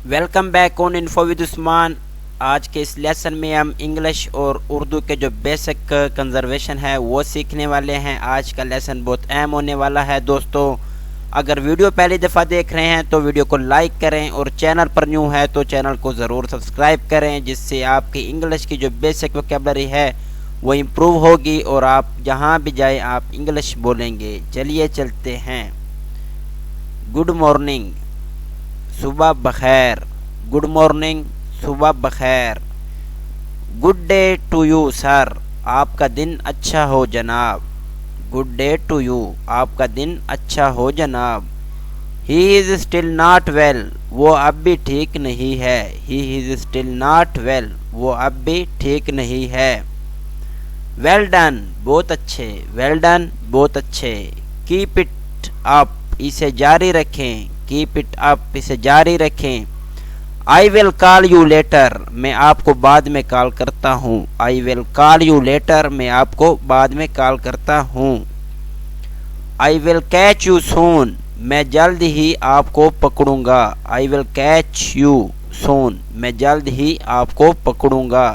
Welcome back on info with Usman. आज के इस लेसन में हम इंग्लिश और उर्दू के जो बेसिक कंजर्वेशन है वो सीखने वाले हैं। आज का लेसन बहुत अहम होने वाला है दोस्तों। अगर वीडियो पहली दफ़ा देख रहे हैं तो वीडियो को लाइक करें और चैनल पर न्यू है तो चैनल को ज़रूर सब्सक्राइब करें, जिससे आपकी इंग्लिश की जो बेसिक वोकैबुलरी है वो इम्प्रूव होगी और आप जहाँ भी जाए आप इंग्लिश बोलेंगे। चलिए चलते हैं। गुड मॉर्निंग, सुबह बखैर। गुड मॉर्निंग, सुबह बखैर। Good day to you sir, आपका दिन अच्छा हो जनाब। गुड डे टू यू, आपका दिन अच्छा हो जनाब। He is still not well, वो अब भी ठीक नहीं है। He is still not well, वो अब भी ठीक नहीं है। वेल डन, बहुत अच्छे। वेल डन, बहुत अच्छे। कीप इट अप, इसे जारी रखें। कीप इट अप, इसे जारी रखें। I will call you later, मैं आपको बाद में कॉल करता हूँ। I will call you later, मैं आपको बाद में कॉल करता हूँ। I will catch you soon, मैं जल्द ही आपको पकड़ूंगा। I will catch you soon, मैं जल्द ही आपको पकड़ूंगा।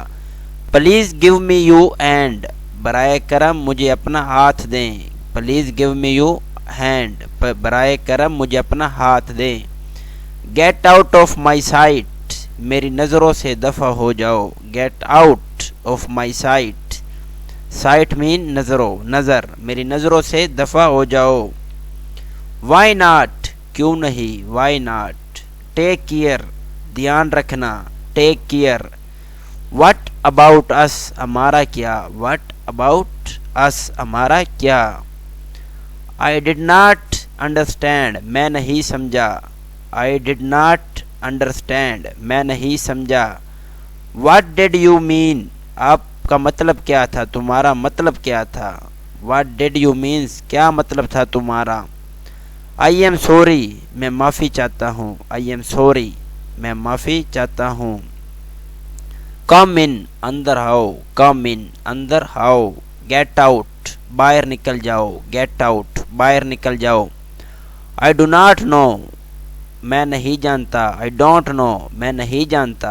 Please give me you hand, बराए करम मुझे अपना हाथ दें। Please give me you hand, बराए करम मुझे अपना हाथ दें। Get out of my site, मेरी नज़रों से दफ़ा हो जाओ। Get out of my site, site mean नज़रों, नज़र। मेरी नज़रों से दफ़ा हो जाओ। वाई नॉट, क्यों नहीं। Why not. टेक केयर, ध्यान रखना। Take care. What about us, हमारा क्या। वट अबाउट अस, हमारा क्या। आई डिड नॉट अंडरस्टैंड, मैं नहीं समझा। आई डिड नॉट अंडरस्टैंड, मैं नहीं समझा। व्हाट डिड यू मीन, आपका मतलब क्या था, तुम्हारा मतलब क्या था। व्हाट डिड यू मीन्स, क्या मतलब था तुम्हारा। आई एम सॉरी, मैं माफ़ी चाहता हूँ। आई एम सॉरी, मैं माफ़ी चाहता हूँ। कम इन, अंदर आओ। कम इन, अंदर आओ। गेट आउट, बाहर निकल जाओ। गेट आउट, बाहर निकल जाओ। आई डू नॉट नो, मैं नहीं जानता। आई डोंट नो, मैं नहीं जानता।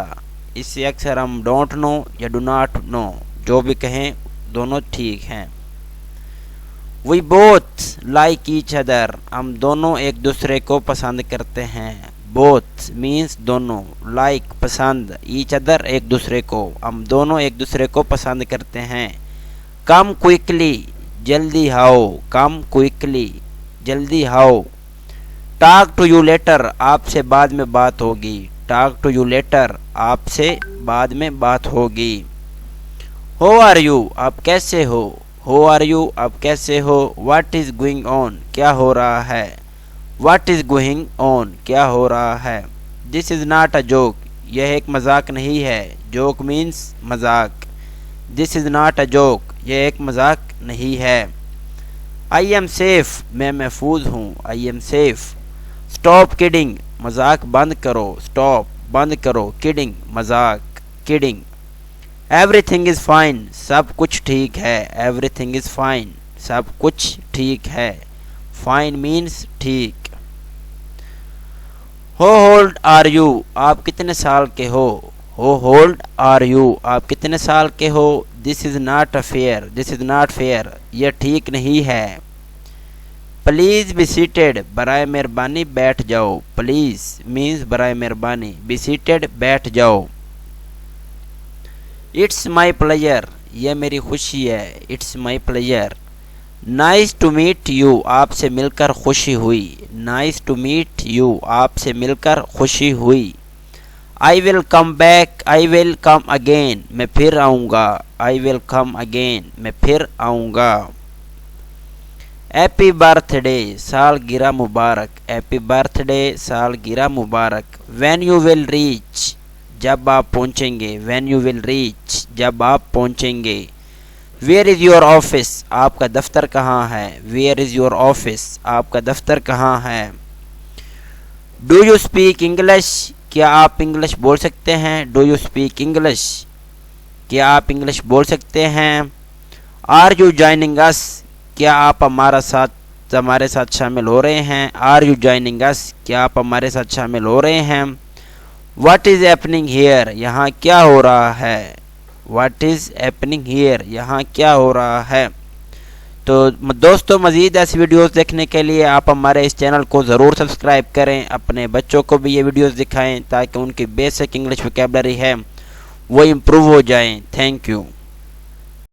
इससे अक्सर हम डोंट नो या डू नॉट नो जो भी कहें दोनों ठीक हैं। We both like each other, हम दोनों एक दूसरे को पसंद करते हैं। बोथ मीन्स दोनों, लाइक पसंद, ईच अदर एक दूसरे को, हम दोनों एक दूसरे को पसंद करते हैं। कम क्विकली, जल्दी आओ। कम क्विकली, जल्दी आओ। टॉक टू यू लेटर, आपसे बाद में बात होगी। टॉक टू यू लेटर, आपसे बाद में बात होगी। हो आर यू, आप कैसे हो। हो आर यू, आप कैसे हो। व्हाट इज गोइंग ऑन, क्या हो रहा है। व्हाट इज गोइंग ऑन, क्या हो रहा है। This is not a joke, यह एक मजाक नहीं है। जोक मीन्स मजाक। This is not a joke, यह एक मजाक नहीं है। आई एम सेफ, मैं महफूज हूँ। I am safe. Stop kidding, मजाक बंद करो। स्टॉप, बंद करो। किडिंग, मजाक। किडिंग। एवरीथिंग इज़ फाइन, सब कुछ ठीक है। एवरीथिंग इज़ फाइन, सब कुछ ठीक है। फाइन मीन्स ठीक। हो होल्ड आर यू, आप कितने साल के हो। हो होल्ड आर यू, आप कितने साल के हो। This is not a fair, this is not fair, यह ठीक नहीं है। प्लीज़ बी सीटेड, बराए मेहरबानी बैठ जाओ। प्लीज़ मीन्स बराए मेहरबानी, बी सीटेड, बैठ जाओ। इट्स माई प्लेजर, यह मेरी खुशी है। It's my pleasure. Nice to meet you, आपसे मिलकर खुशी हुई। नाइस टू मीट यू, आपसे मिलकर खुशी हुई। I will come back, I will come again, मैं फिर आऊँगा। आई विल कम अगेन, मैं फिर आऊँगा। हैप्पी बर्थडे, सालगिरह मुबारक। हैप्पी बर्थडे, सालगिरह मुबारक। व्हेन यू विल रीच, जब आप पहुँचेंगे। व्हेन यू विल रीच, जब आप पहुँचेंगे। वेयर इज़ योर ऑफिस, आपका दफ्तर कहाँ है। वेयर इज़ योर ऑफिस, आपका दफ्तर कहाँ है। डू यू स्पीक इंग्लिश, क्या आप इंग्लिश बोल सकते हैं। डू यू स्पीक इंग्लिश, क्या आप इंग्लिश बोल सकते हैं। आर यू जॉइनिंग अस, क्या आप हमारे साथ शामिल हो रहे हैं। आर यू जॉइनिंग अस, क्या आप हमारे साथ शामिल हो रहे हैं। व्हाट इज़ हैपनिंग हियर, यहाँ क्या हो रहा है। व्हाट इज़ हैपनिंग हियर, यहाँ क्या हो रहा है। तो दोस्तों मज़ीद ऐसी वीडियोस देखने के लिए आप हमारे इस चैनल को ज़रूर सब्सक्राइब करें। अपने बच्चों को भी ये वीडियोस दिखाएं ताकि उनकी बेसिक इंग्लिश वोकैबुलरी है वो इम्प्रूव हो जाए। Thank you.